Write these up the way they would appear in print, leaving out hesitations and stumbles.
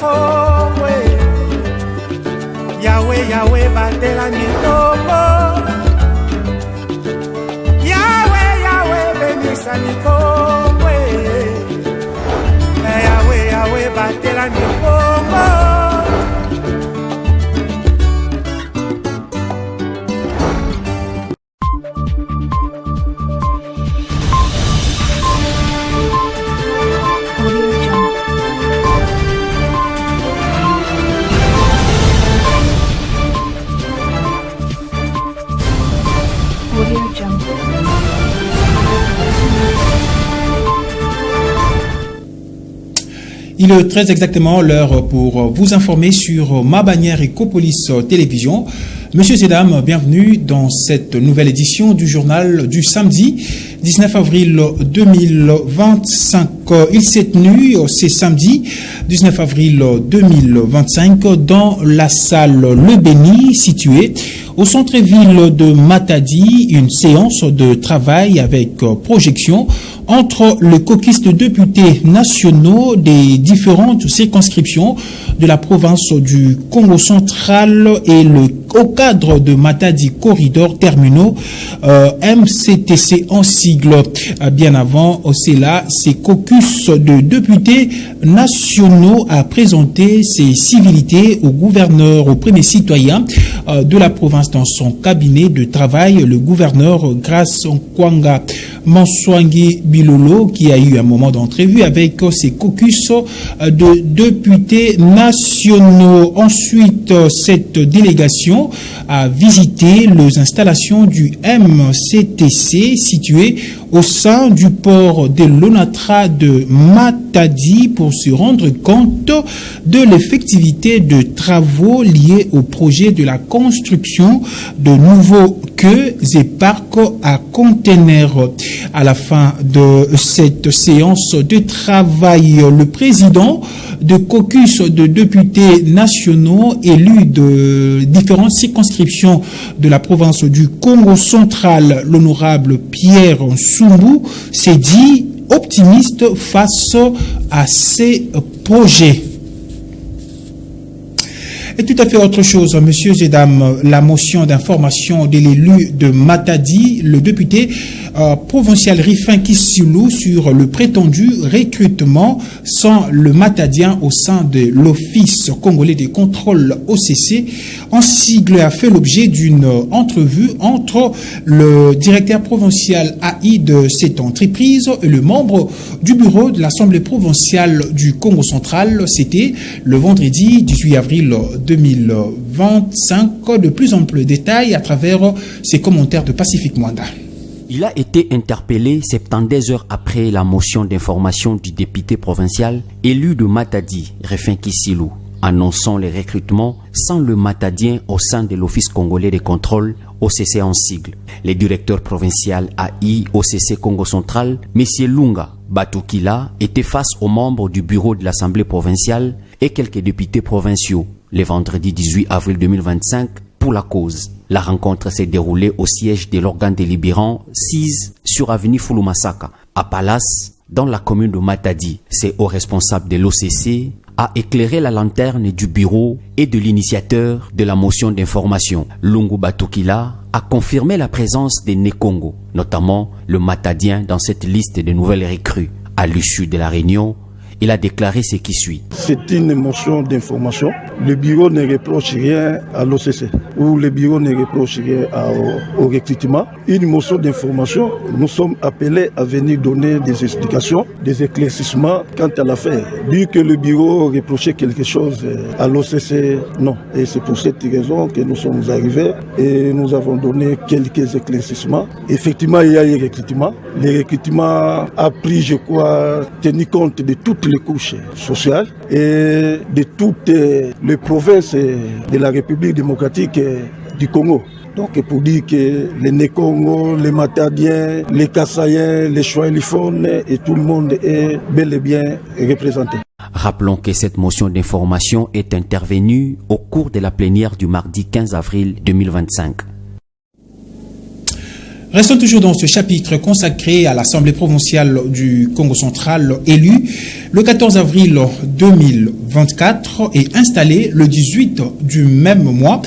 mikongwe. Yahweh, Yahweh, batela mikongo. Yahweh, Yahweh, benisa mikongwe. Yahweh, Yahweh, batela mikongo. Il est très exactement l'heure pour vous informer sur Ma Bannière Ecopolis Télévision. Monsieur et dames, bienvenue dans cette nouvelle édition du journal du samedi 19 avril 2025. Il s'est tenu ce samedi 19 avril 2025 dans la salle Le Béni située au centre-ville de Matadi, une séance de travail avec projection entre les caucus de députés nationaux des différentes circonscriptions de la province du Congo central et au cadre de Matadi Corridor Terminaux MCTC en sigle. Bien avant cela, ces caucus de députés nationaux a présenté ses civilités au gouverneur, au premier citoyen de la province dans son cabinet de travail, le gouverneur Grace Nkwanga Manswangi Bilolo, qui a eu un moment d'entrevue avec ces caucus de députés nationaux. Ensuite, cette délégation a visité les installations du MCTC situé au sein du port de l'Onatra de Matadi pour se rendre compte de l'effectivité de travaux liés au projet de la construction de nouveaux queues et parcs à conteneurs. À la fin de cette séance de travail, le président de caucus de députés nationaux élus de différentes circonscriptions de la province du Congo central, l'honorable Pierre Nsumbu, s'est dit optimiste face à ces projets. Et tout à fait autre chose, messieurs et dames, la motion d'information de l'élu de Matadi, le député provincial Rifin Kisulu sur le prétendu recrutement sans le Matadien au sein de l'Office congolais des contrôles OCC, en sigle, a fait l'objet d'une entrevue entre le directeur provincial AI de cette entreprise et le membre du bureau de l'Assemblée provinciale du Congo central. C'était le vendredi 18 avril 2025. De plus amples détails à travers ces commentaires de Pacifique Mwanda. Il a été interpellé 72 heures après la motion d'information du député provincial élu de Matadi, Rifin Kisulu, annonçant les recrutements sans le Matadien au sein de l'Office congolais des contrôles OCC en sigle. Le directeur provincial AI OCC Congo central, M. Lunga Batukila, était face aux membres du bureau de l'Assemblée provinciale et quelques députés provinciaux le vendredi 18 avril 2025 pour la cause. La rencontre s'est déroulée au siège de l'organe délibérant 6 sur avenue Fulumasaka, à Palace, dans la commune de Matadi. C'est au responsable de l'OCC à éclairer la lanterne du bureau et de l'initiateur de la motion d'information. Lungu Batukila a confirmé la présence des Nekongo, notamment le Matadien, dans cette liste de nouvelles recrues. À l'issue de la réunion, il a déclaré ce qui suit. C'est une motion d'information. Le bureau ne reproche rien à l'OCC ou le bureau ne reproche rien au recrutement. Une motion d'information, nous sommes appelés à venir donner des explications, des éclaircissements quant à l'affaire. Dire que le bureau reprochait quelque chose à l'OCC, non. Et c'est pour cette raison que nous sommes arrivés et nous avons donné quelques éclaircissements. Effectivement, il y a eu recrutement. Le recrutement a pris, je crois, tenu compte de toutes les couches sociales et de toutes les provinces de la République démocratique du Congo. Donc pour dire que les Nekongo, les Matadiens, les Kassaïens, les Chouailifone et tout le monde est bel et bien représenté. Rappelons que cette motion d'information est intervenue au cours de la plénière du mardi 15 avril 2025. Restons toujours dans ce chapitre consacré à l'Assemblée provinciale du Congo central élue le 14 avril 2024 et installée le 18 du même mois.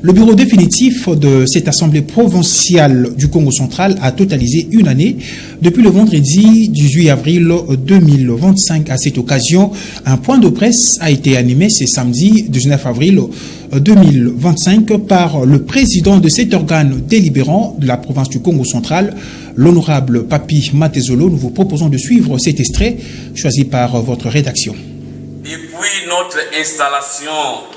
Le bureau définitif de cette Assemblée provinciale du Congo central a totalisé une année depuis le vendredi 18 avril 2025. À cette occasion, un point de presse a été animé ce samedi 19 avril 2025 par le président de cet organe délibérant de la province du Congo central, l'honorable Papi Matezolo. Nous vous proposons de suivre cet extrait choisi par votre rédaction. Depuis notre installation,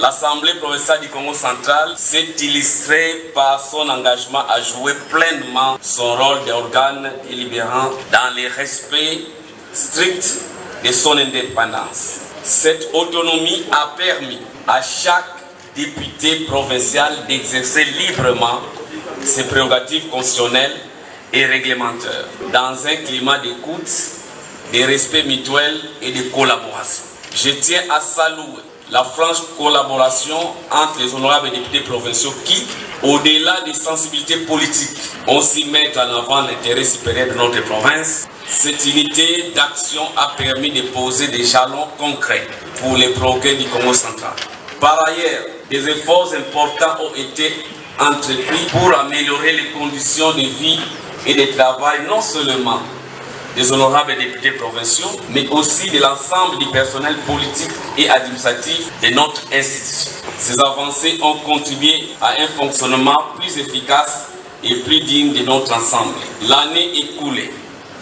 l'Assemblée provinciale du Congo central s'est illustrée par son engagement à jouer pleinement son rôle d'organe délibérant dans le respect strict de son indépendance. Cette autonomie a permis à chaque député provincial d'exercer librement ses prérogatives constitutionnelles et réglementaires dans un climat d'écoute, de respect mutuel et de collaboration. Je tiens à saluer la franche collaboration entre les honorables députés provinciaux qui, au-delà des sensibilités politiques, ont su mettre en avant l'intérêt supérieur de notre province. Cette unité d'action a permis de poser des jalons concrets pour les progrès du Congo central. Par ailleurs, des efforts importants ont été entrepris pour améliorer les conditions de vie et de travail, non seulement des honorables députés provinciaux, mais aussi de l'ensemble du personnel politique et administratif de notre institution. Ces avancées ont contribué à un fonctionnement plus efficace et plus digne de notre ensemble. L'année écoulée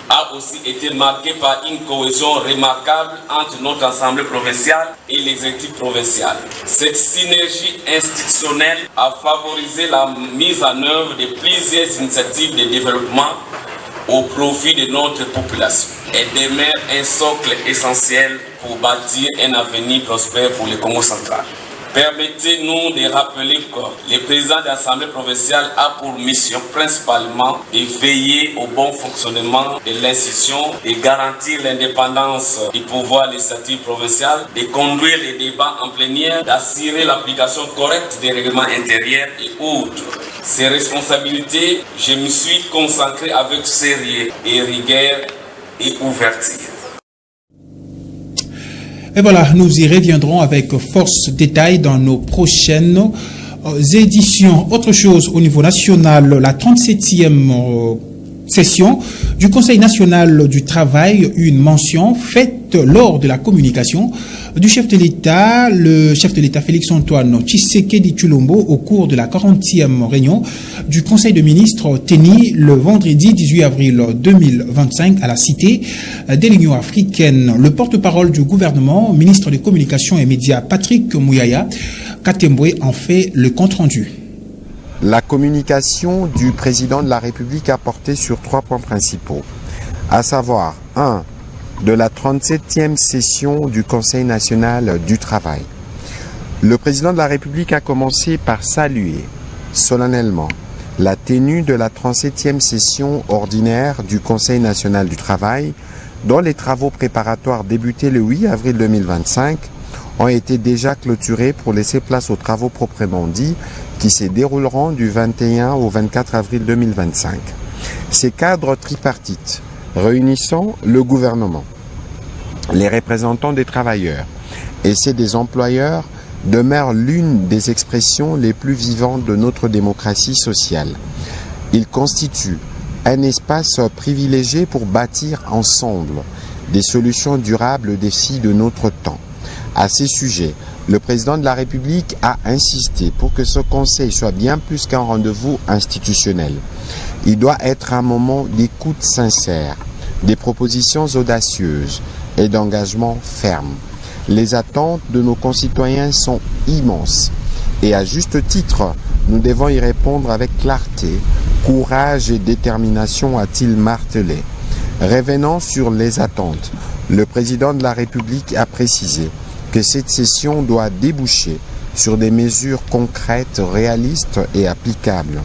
a aussi été marquée par une cohésion remarquable entre notre assemblée provinciale et l'exécutif provincial. Cette synergie institutionnelle a favorisé la mise en œuvre de plusieurs initiatives de développement au profit de notre population et demeure un socle essentiel pour bâtir un avenir prospère pour le Congo central. Permettez-nous de rappeler que le président de l'Assemblée provinciale a pour mission principalement de veiller au bon fonctionnement de l'institution, de garantir l'indépendance du pouvoir législatif provincial, de conduire les débats en plénière, d'assurer l'application correcte des règlements intérieurs et autres. Ces responsabilités, je me suis consacré avec sérieux et rigueur et ouverture. Et voilà, nous y reviendrons avec force détail dans nos prochaines éditions. Autre chose au niveau national, la 37e session du Conseil national du travail, une mention faite lors de la communication du chef de l'État, le chef de l'État Félix-Antoine Tshisekedi Tshilombo, au cours de la 40e réunion du Conseil de ministres tenue le vendredi 18 avril 2025 à la Cité de l'Union africaine. Le porte-parole du gouvernement, ministre des Communications et Médias, Patrick Mouyaya Katembwe, en fait le compte-rendu. La communication du président de la République a porté sur 3 points principaux, à savoir 1. De la 37e session du Conseil national du travail. Le président de la République a commencé par saluer solennellement la tenue de la 37e session ordinaire du Conseil national du travail, dont les travaux préparatoires débutés le 8 avril 2025 ont été déjà clôturés pour laisser place aux travaux proprement dits qui se dérouleront du 21 au 24 avril 2025. Ces cadres tripartites réunissant le gouvernement, les représentants des travailleurs et ceux des employeurs demeurent l'une des expressions les plus vivantes de notre démocratie sociale. Ils constituent un espace privilégié pour bâtir ensemble des solutions durables aux défis de notre temps. À ces sujets, le président de la République a insisté pour que ce conseil soit bien plus qu'un rendez-vous institutionnel. Il doit être un moment d'écoute sincère, des propositions audacieuses et d'engagement ferme. Les attentes de nos concitoyens sont immenses et à juste titre, nous devons y répondre avec clarté, courage et détermination, a-t-il martelé. Revenant sur les attentes, le président de la République a précisé que cette session doit déboucher sur des mesures concrètes, réalistes et applicables,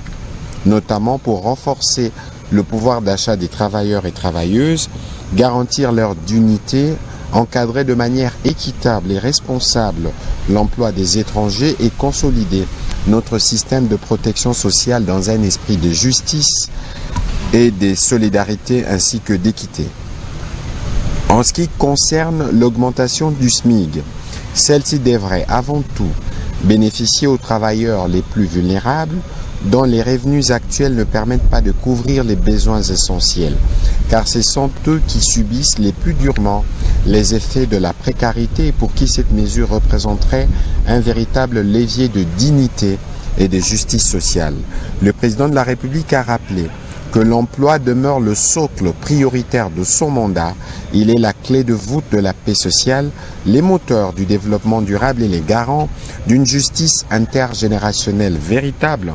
notamment pour renforcer le pouvoir d'achat des travailleurs et travailleuses, garantir leur dignité, encadrer de manière équitable et responsable l'emploi des étrangers et consolider notre système de protection sociale dans un esprit de justice et des solidarités ainsi que d'équité. En ce qui concerne l'augmentation du SMIG, celle-ci devrait avant tout bénéficier aux travailleurs les plus vulnérables dont les revenus actuels ne permettent pas de couvrir les besoins essentiels, car ce sont eux qui subissent les plus durement les effets de la précarité et pour qui cette mesure représenterait un véritable levier de dignité et de justice sociale. Le président de la République a rappelé que l'emploi demeure le socle prioritaire de son mandat. Il est la clé de voûte de la paix sociale, les moteurs du développement durable et les garants d'une justice intergénérationnelle véritable.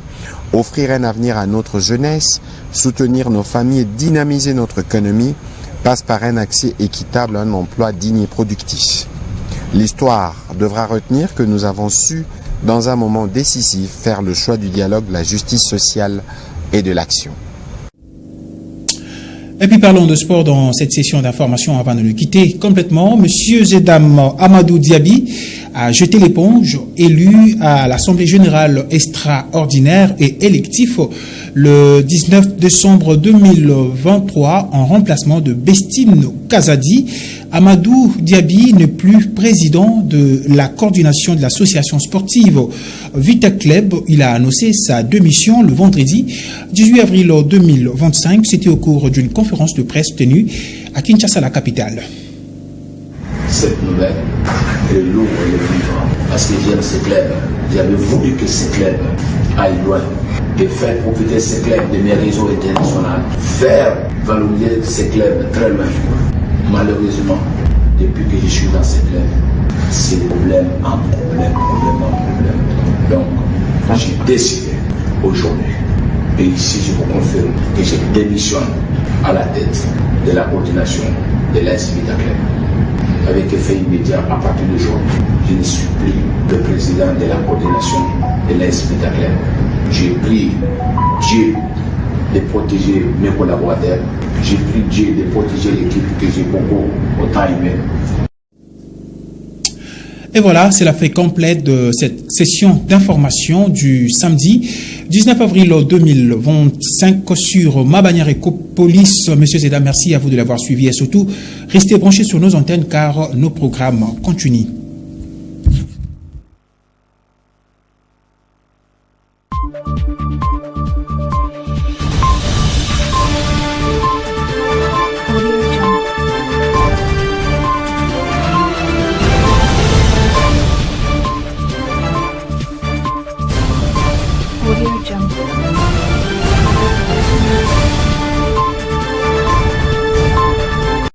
Offrir un avenir à notre jeunesse, soutenir nos familles et dynamiser notre économie passe par un accès équitable à un emploi digne et productif. L'histoire devra retenir que nous avons su, dans un moment décisif, faire le choix du dialogue, de la justice sociale et de l'action. Et puis parlons de sport dans cette session d'information avant de nous quitter complètement. Monsieur Zedam Amadou Diaby a jeté l'éponge, élu à l'Assemblée générale extraordinaire et électif le 19 décembre 2023 en remplacement de Bestine Kazadi. Amadou Diaby n'est plus président de la coordination de l'association sportive Vita Club. Il a annoncé sa démission le vendredi 18 avril 2025. C'était au cours d'une conférence de presse tenue à Kinshasa, la capitale. Cette nouvelle est lourde et vivant parce que j'aime ces clubs. J'avais voulu que ces clubs aillent loin, de faire profiter ces clubs de mes réseaux internationaux, faire valoriser ces clubs très loin. Malheureusement, depuis que je suis dans ces clubs, c'est problème en problème. Donc, j'ai décidé aujourd'hui, et ici je vous confirme que je démissionne à la tête de la coordination de l'AS Vita Club. Avec effet immédiat, à partir d'aujourd'hui, je ne suis plus le président de la coordination de l'AS Vita Club. J'ai pris Dieu de protéger mes collaborateurs. J'ai pris Dieu de protéger l'équipe que j'ai beaucoup autant aimé. Et voilà, c'est la fin complète de cette session d'information du samedi 19 avril 2025 sur Ma Bannière Ecopolis. Monsieur Zeda, merci à vous de l'avoir suivi et surtout, restez branchés sur nos antennes car nos programmes continuent.